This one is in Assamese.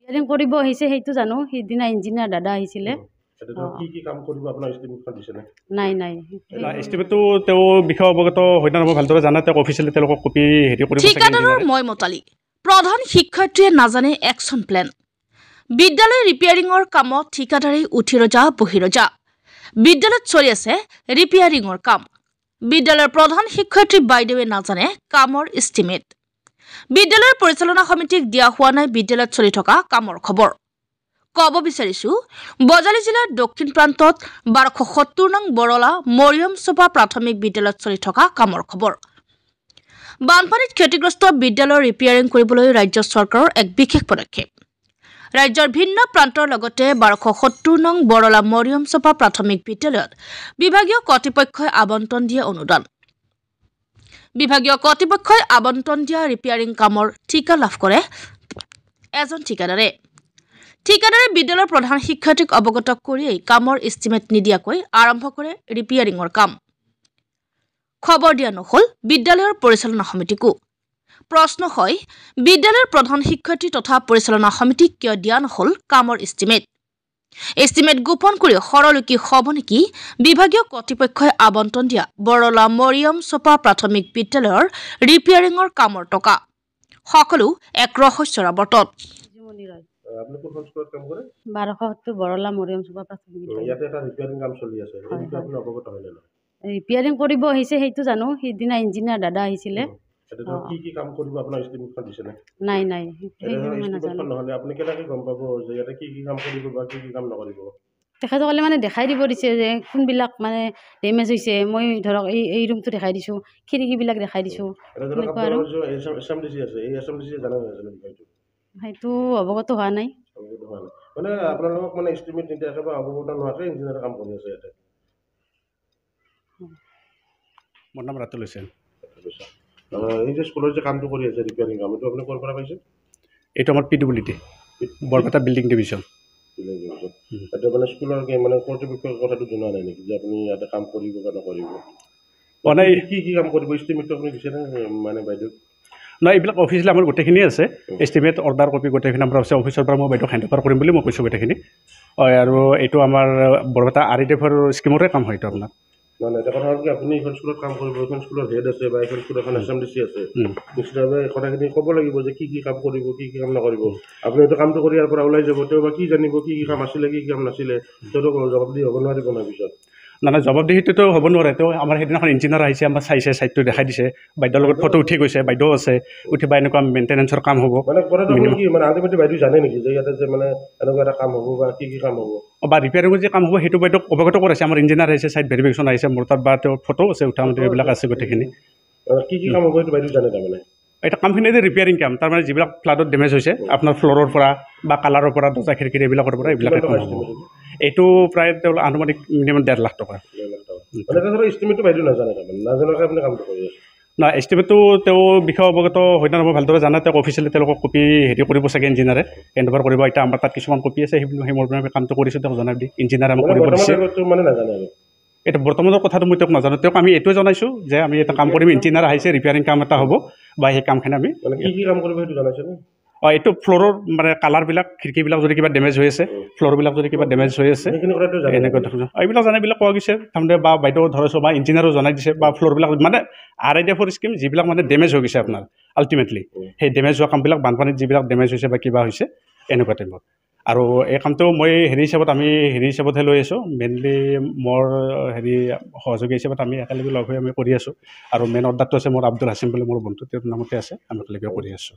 ৰিপেয়াৰিং কৰিব আহিছে সেইটো জানো, সিদিনা ইঞ্জিনিয়াৰ দাদা আহিছিলে। কি কাম কৰিব আপোনাৰ এষ্টিমেটখন দিছে নে? নাই নাই এষ্টিমেটটো তেওঁ বিষয়ে অৱগত হয় না মই ভালদৰে জানা, তেওঁ অফিচিয়েলি তেওঁলোকক কপি হেৰি কৰিব। ঠিকাদাৰৰ মই মতালি প্ৰধান শিক্ষয়িত্ৰীয়ে নাজানে একশ্যন প্লেন। বিদ্যালয় ৰিপেয়াৰিঙৰ কামত ঠিকাদাৰেই উঠি ৰজা বহি ৰজা। বিদ্যালয়ত চলি আছে ৰিপেয়াৰিঙৰ কাম। বিদ্যালয়ৰ প্ৰধান শিক্ষয়িত্ৰী বাইদেৱে নাজানে কামৰ এষ্টিমেট। বিদ্যালয়ৰ পৰিচালনা সমিতিক দিয়া হোৱা নাই বিদ্যালয়ত চলি থকা কামৰ খবৰ। কব বিচাৰিছো, বজালী জিলাৰ দক্ষিণ প্ৰান্তত 1270 নং বৰলা মৰিয়ম চোপা প্ৰাথমিক বিদ্যালয়ত চলি থকা কামৰ খবৰ। বানপানীত ক্ষতিগ্ৰস্ত বিদ্যালয়ৰ ৰিপেয়াৰিং কৰিবলৈ ৰাজ্য চৰকাৰৰ এক বিশেষ পদক্ষেপ। ৰাজ্যৰ ভিন্ন প্ৰান্তৰ লগতে 1270 নং বৰলা মৰিয়ম চোপা প্ৰাথমিক বিদ্যালয়ত বিভাগীয় কৰ্তৃপক্ষই আবণ্টন দিয়া অনুদান। বিভাগীয় কৰ্তৃপক্ষই আবণ্টন দিয়া ৰিপেয়াৰিং কামৰ ঠিকা লাভ কৰে এজন ঠিকাদাৰে। ঠিকাদাৰে বিদ্যালয়ৰ প্ৰধান শিক্ষয়িত্ৰীক অৱগত কৰিয়েই কামৰ এষ্টিমেট নিদিয়াকৈ আৰম্ভ কৰে ৰিপেয়াৰিঙৰ কাম। খবৰ দিয়া নহল বিদ্যালয়ৰ পৰিচালনা সমিতিকো। প্ৰশ্ন হয়, বিদ্যালয়ৰ প্ৰধান শিক্ষয়িত্ৰী তথা পৰিচালনা সমিতিক কিয় দিয়া নহল কামৰ এষ্টিমেট? এষ্টিমেট গোপন কৰি সৰলকি হব নেকি বিভাগীয় কৰ্তৃপক্ষই আবণ্টন দিয়া বৰলা মৰিয়ম চোপা প্ৰাথমিক বিদ্যালয়ৰ ৰিপেয়াৰিঙৰ কামৰ টকা? সকলো এক ৰহস্যৰ আৱৰ্তত। আপুনি কোনখন স্কুলত কাম কৰে? 1270 বৰলা মৰিয়ম চোপা প্ৰাথমিক বিদ্যালয়। ইয়াতে এটা ৰিপেয়াৰিং কাম চলি আছে, এই বিষয়ে আপুনি অৱগত হয় নে নহয়? ৰিপেয়াৰিং কৰিব আহিছে সেইটো জানো, সিদিনা ইঞ্জিনিয়াৰ দাদা আহিছিলে। কি কাম কৰিব আপোনাৰ এষ্টিমেটখন দিছে নে? নাই নাই নাজানো। নহলে আপুনি কেনেকৈ গম পাব যে ইয়াতে কি কাম কৰিব বা কি কাম নকৰিব? তেখেতসকলে মানে দেখাই দিব দিছে যে কোনবিলাক মানে ডেমেজ হৈছে। মই ধৰক এই ৰুমটো দেখাই দিছোঁ, খিৰিকীবিলাক দেখাই দিছোঁ। সেইটো অৱগত হোৱা নাই। মানে আপোনালোকক মানে এষ্টিমেট নিদিয়াকে বা অৱগত নোহোৱাকৈ ইঞ্জিনিয়াৰে কাম কৰি আছে ইয়াতে। মোৰ নাম ৰাতুল হুছেইন। এই যে স্কুলৰ যে কামটো কৰি আছে ৰিপেয়াৰিং কাম, এইটো আপুনি ক'ৰ পৰা পাইছে? এইটো আমাৰ PWD বৰপেটা বিল্ডিং ডিভিজন। এতিয়া মানে স্কুলৰ মানে কৰ্তৃপক্ষৰ কথাটো জনোৱা নাই নেকি যে আপুনি ইয়াতে কাম কৰিব বা নকৰিব? মানে কি কাম কৰিব এষ্টিমেটটো আপুনি দিছে নে মানে বাইদেউ? নাই, এইবিলাক অফিচিয়েলি আমাৰ গোটেইখিনি আছে। এষ্টিমেট অৰ্ডাৰ কপি গোটেইখিনি আমাৰ আছে। অফিচৰ পৰা মই বাইদেউ হেণ্ড অভাৰ কৰিম বুলি মই কৈছোঁ গোটেইখিনি। আৰু এইটো আমাৰ বৰপেটা REDF-ৰ স্কিমৰে কাম হয় এইটো আপোনাৰ। মানে এটা কথা হ'ল কি, আপুনি এখন স্কুলত কাম কৰিব, এখন স্কুলৰ হেড আছে বা এখন স্কুলৰ এখন SMDC আছে, নিশ্চিতভাৱে কথাখিনি ক'ব লাগিব যে কি কাম কৰিব, কি কাম নকৰিব। আপুনি এইটো কামটো কৰি ইয়াৰ পৰা ওলাই যাব, তেওঁ বা কি জানিব কি কাম আছিলে কি কাম নাছিলে, তেওঁতো জবাবদিহি হ'ব নোৱাৰিব নহয় পিছত। নাই জবাবদিহিটোতো হ'ব নোৱাৰে। তেওঁ আমাৰ সেইদিনাখন ইঞ্জিনিয়াৰ আহিছে, আমাৰ চাইছে, ছাইটটো দেখাই দিছে, বাইদেউৰ লগত ফটো উঠি গৈছে, বাইদেউ আছে, উঠি বা এনেকুৱা মেইনটেনেঞ্চৰ কাম হ'ব। মানে কথাটো কি মানে আল্টিমেটলি বাইদেউ জানে নেকি যে ইয়াতে যে মানে এনেকুৱা এটা কাম হ'ব বা কি কাম হ'ব বা ৰিপেয়াৰিঙৰ যে কাম হ'ব সেইটো বাইদেউক অৱগত কৰাইছে। আমাৰ ইঞ্জিনিয়াৰ আহিছে, ছাইট ভেৰিফিকেশ্যন আহিছে, মোৰ তাত বা তেওঁৰ ফটো আছে, উঠা এইবিলাক আছে গোটেইখিনি। কি কাম হ'ব এইটো বাইদেউ জানে তাৰমানে? এটা কামখিনি যে ৰিপেয়াৰিং কাম, তাৰমানে যিবিলাক ফ্লাডত ডেমেজ হৈছে আপোনাৰ ফ্ল'ৰৰ পৰা বা কালাৰৰ পৰা দৰ্জা খিৰিকীৰ এইবিলাকৰ পৰা এইবিলাক কাম হ'ব। এইটো প্ৰায় তেওঁ আনুমানিক মিনিমাম 1.5 লাখ টকা। নাই, এষ্টিমেটটো তেওঁ বিষয়ে অৱগত হয় না মই ভালদৰে জানা, তেওঁক অফিচিয়েলি তেওঁলোকক কপি হেৰি কৰিব চাগে ইঞ্জিনিয়াৰে হেণ্ড অভাৰ কৰিব। এতিয়া আমাৰ তাত কিছুমান কপি আছে, সেই মোৰ কামটো কৰিছোঁ, তেওঁক জনাই দি ইঞ্জিনিয়াৰে আমাক কৰিব দিছে। এটা বৰ্তমানৰ কথাটো মই তেওঁক নাজানো। তেওঁক আমি এইটোৱে জনাইছোঁ যে আমি এটা কাম কৰিম, ইঞ্জিনিয়াৰ আহিছে, ৰিপেয়াৰিং কাম এটা হ'ব বা সেই কামখিনি আমি কাম কৰিব সেইটো জনাইছে নে? এইটো ফ্ল'ৰৰ মানে কালাৰবিলাক, খিৰিকীবিলাক যদি কিবা ডেমেজ হৈ আছে, ফ্ল'ৰবিলাক যদি কিবা ডেমেজ হৈ আছে, এনেকুৱা ধৰণৰ এইবিলাক জানে, এইবিলাক কোৱা গৈছে তাৰমানে, বা বাইদেউ ধৰিছোঁ বা ইঞ্জিনিয়াৰো জনাই দিছে, বা ফ্ল'ৰবিলাক মানে REDF-ৰ স্কিম যিবিলাক মানে ডেমেজ হৈ গৈছে আপোনাৰ আল্টিমেটলি, সেই ডেমেজ হোৱা কামবিলাক বানপানীত যিবিলাক ডেমেজ হৈছে বা কিবা হৈছে এনেকুৱা টাইপত। আৰু এই কামটো মই আমি হেৰি হিচাপতহে লৈ আছোঁ, মেইনলি মোৰ সহযোগী হিচাপত আমি একেলগে লগ হৈ আমি কৰি আছোঁ। আৰু মেইন অৰ্ডাৰটো আছে মোৰ আব্দুল হাছিম বুলি মোৰ বন্ধু, তেওঁৰ নামতে আছে, আমি একেলগে কৰি আছোঁ।